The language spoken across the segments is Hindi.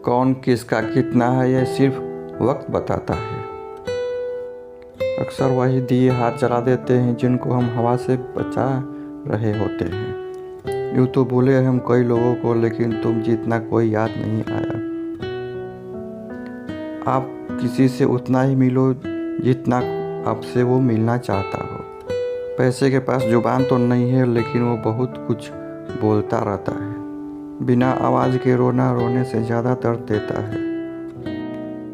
कौन किसका कितना है यह सिर्फ वक्त बताता है। अक्सर वही दिए हाथ जला देते हैं जिनको हम हवा से बचा रहे होते हैं। यूँ तो भूले हम कई लोगों को, लेकिन तुम जितना कोई याद नहीं आया। आप किसी से उतना ही मिलो जितना आपसे वो मिलना चाहता हो। पैसे के पास जुबान तो नहीं है, लेकिन वो बहुत कुछ बोलता रहता है। बिना आवाज़ के रोना रोने से ज़्यादा दर्द देता है।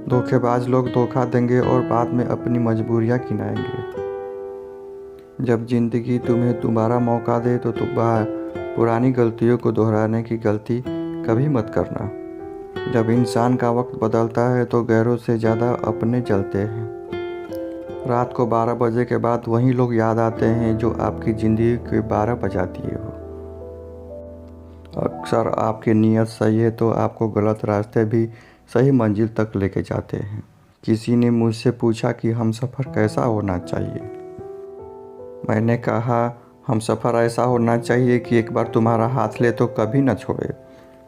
धोखेबाज लोग धोखा देंगे और बाद में अपनी मजबूरियाँ गिनाएंगे। जब ज़िंदगी तुम्हें दोबारा मौका दे तो तुम पुरानी गलतियों को दोहराने की गलती कभी मत करना। जब इंसान का वक्त बदलता है तो गैरों से ज़्यादा अपने जलते हैं। रात को 12 बजे के बाद वही लोग याद आते हैं जो आपकी ज़िंदगी के 12 बजा दिए हो। अक्सर आपकी नीयत सही है तो आपको गलत रास्ते भी सही मंजिल तक लेके जाते हैं। किसी ने मुझसे पूछा कि हमसफ़र कैसा होना चाहिए। मैंने कहा, हमसफ़र ऐसा होना चाहिए कि एक बार तुम्हारा हाथ ले तो कभी न छोड़े,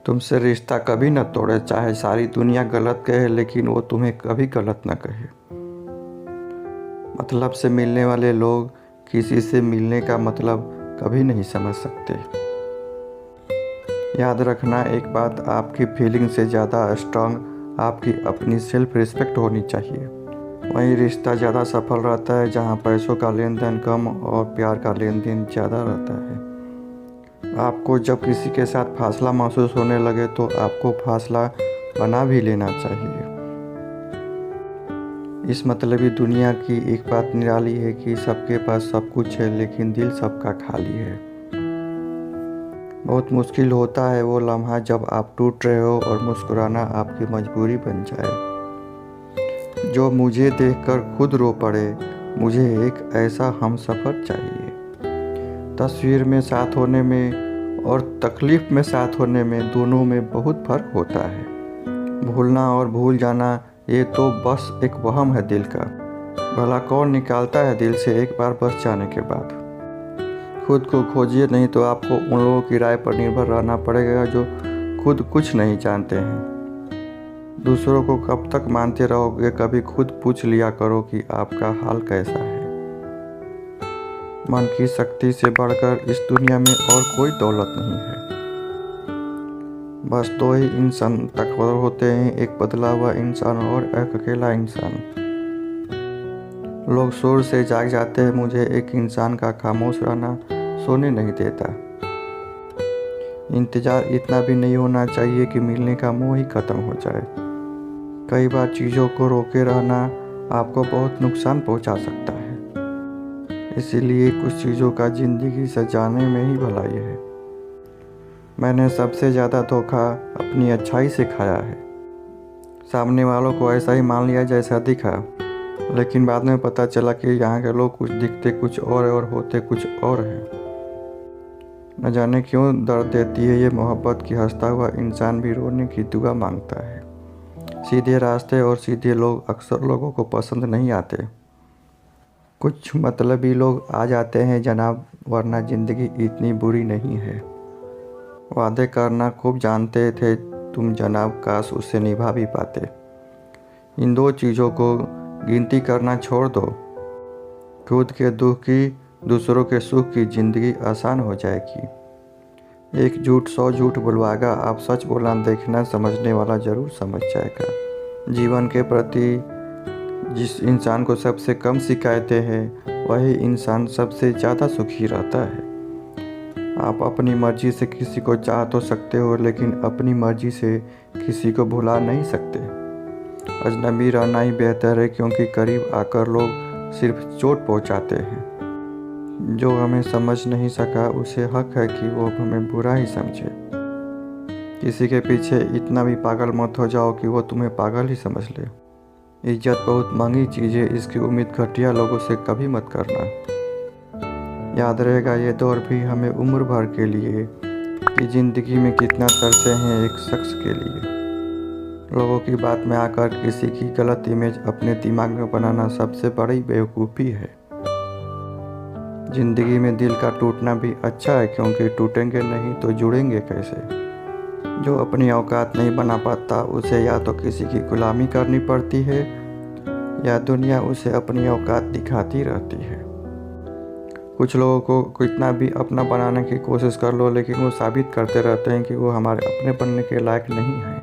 तुमसे रिश्ता कभी न तोड़े। चाहे सारी दुनिया गलत कहे, लेकिन वो तुम्हें कभी गलत न कहे। मतलब से मिलने वाले लोग किसी से मिलने का मतलब कभी नहीं समझ सकते। याद रखना एक बात, आपकी फीलिंग से ज़्यादा स्ट्रांग आपकी अपनी सेल्फ रिस्पेक्ट होनी चाहिए। वही रिश्ता ज़्यादा सफल रहता है जहाँ पैसों का लेन देन कम और प्यार का लेन देन ज़्यादा रहता है। आपको जब किसी के साथ फासला महसूस होने लगे तो आपको फासला बना भी लेना चाहिए। इस मतलबी दुनिया की एक बात निराली है कि सबके पास सब कुछ है, लेकिन दिल सबका खाली है। बहुत मुश्किल होता है वो लम्हा जब आप टूट रहे हो और मुस्कुराना आपकी मजबूरी बन जाए। जो मुझे देखकर खुद रो पड़े, मुझे एक ऐसा हमसफ़र चाहिए। तस्वीर में साथ होने में और तकलीफ़ में साथ होने में दोनों में बहुत फ़र्क होता है। भूलना और भूल जाना ये तो बस एक वहम है दिल का। भला कौन निकालता है दिल से एक बार बस जाने के बाद। खुद को खोजिए, नहीं तो आपको उन लोगों की राय पर निर्भर रहना पड़ेगा जो खुद कुछ नहीं जानते हैं। दूसरों को कब तक मानते रहोगे, कभी खुद पूछ लिया करो कि आपका हाल कैसा है। मन की शक्ति से बढ़कर इस दुनिया में और कोई दौलत नहीं है। बस दो ही इंसान ताकतवर होते हैं, एक बदला हुआ इंसान और एक अकेला इंसान। लोग शोर से जाग जाते हैं, मुझे एक इंसान का खामोश रहना सोने नहीं देता। इंतज़ार इतना भी नहीं होना चाहिए कि मिलने का मोह ही ख़त्म हो जाए। कई बार चीज़ों को रोके रहना आपको बहुत नुकसान पहुंचा सकता है। इसीलिए कुछ चीज़ों का ज़िंदगी से जाने में ही भलाई है। मैंने सबसे ज़्यादा धोखा अपनी अच्छाई से खाया है। सामने वालों को ऐसा ही मान लिया जैसा दिखा, लेकिन बाद में पता चला कि यहाँ के लोग कुछ दिखते कुछ और होते कुछ और हैं। न जाने क्यों दर्द देती है ये मोहब्बत की हंसता हुआ इंसान भी रोने की दुआ मांगता है। सीधे रास्ते और सीधे लोग अक्सर लोगों को पसंद नहीं आते। कुछ मतलबी लोग आ जाते हैं जनाब, वरना ज़िंदगी इतनी बुरी नहीं है। वादे करना खूब जानते थे तुम जनाब, काश उसे निभा भी पाते। इन दो चीज़ों को गिनती करना छोड़ दो। खुद के दुख की, दूसरों के सुख की ज़िंदगी आसान हो जाएगी। एक झूठ 100 झूठ बुलवाएगा, आप सच बोलना देखना समझने वाला ज़रूर समझ जाएगा। जीवन के प्रति जिस इंसान को सबसे कम शिकायतें हैं, वही इंसान सबसे ज़्यादा सुखी रहता है। आप अपनी मर्जी से किसी को चाह तो सकते हो, लेकिन अपनी मर्जी से किसी को भुला नहीं सकते। अजनबी रहना ही बेहतर है, क्योंकि करीब आकर लोग सिर्फ चोट पहुंचाते हैं। जो हमें समझ नहीं सका उसे हक है कि वो हमें बुरा ही समझे। किसी के पीछे इतना भी पागल मत हो जाओ कि वो तुम्हें पागल ही समझ ले। इज्जत बहुत महंगी चीज़ है, इसकी उम्मीद घटिया लोगों से कभी मत करना। याद रहेगा ये दौर भी हमें उम्र भर के लिए कि ज़िंदगी में कितना तरसे हैं एक शख्स के लिए। लोगों की बात में आकर किसी की गलत इमेज अपने दिमाग में बनाना सबसे बड़ी बेवकूफ़ी है। ज़िंदगी में दिल का टूटना भी अच्छा है, क्योंकि टूटेंगे नहीं तो जुड़ेंगे कैसे। जो अपनी औकात नहीं बना पाता उसे या तो किसी की गुलामी करनी पड़ती है या दुनिया उसे अपनी औकात दिखाती रहती है। कुछ लोगों को कितना भी अपना बनाने की कोशिश कर लो, लेकिन वो साबित करते रहते हैं कि वो हमारे अपने बनने के लायक नहीं हैं।